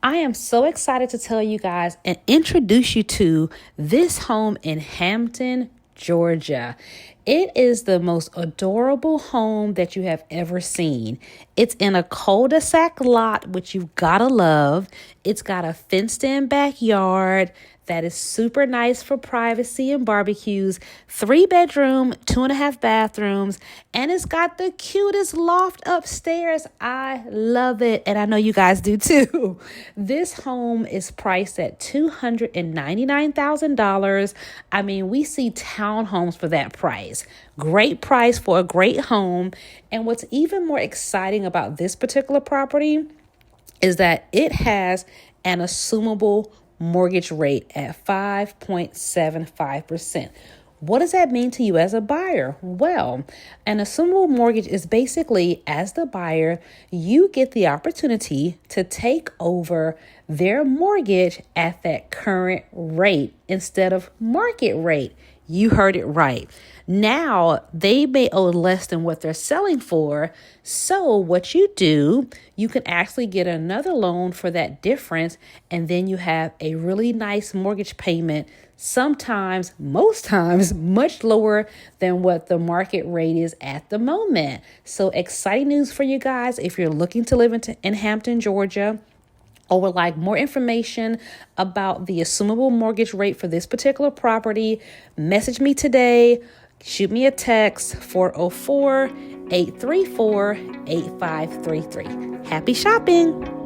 I am so excited to tell you guys and introduce you to this home in Hampton, Georgia. It is the most adorable home that you have ever seen. It's in a cul-de-sac lot, which you've gotta love. It's got a fenced-in backyard that is super nice for privacy and barbecues. 3-bedroom, 2.5 bathrooms, and it's got the cutest loft upstairs. I love it, and I know you guys do too. This home is priced at $299,000. I mean, we see townhomes for that price. Great price for a great home. And what's even more exciting about this particular property is that it has an assumable mortgage rate at 5.75%. What does that mean to you as a buyer? Well, an assumable mortgage is basically, as the buyer, you get the opportunity to take over their mortgage at that current rate instead of market rate. You heard it right. Now, they may owe less than what they're selling for. So what you do, you can actually get another loan for that difference. And then you have a really nice mortgage payment, sometimes, most times, much lower than what the market rate is at the moment. So exciting news for you guys if you're looking to live in Hampton, Georgia, or would like more information about the assumable mortgage rate for this particular property, message me today. Shoot me a text, 404-834-8533. Happy shopping.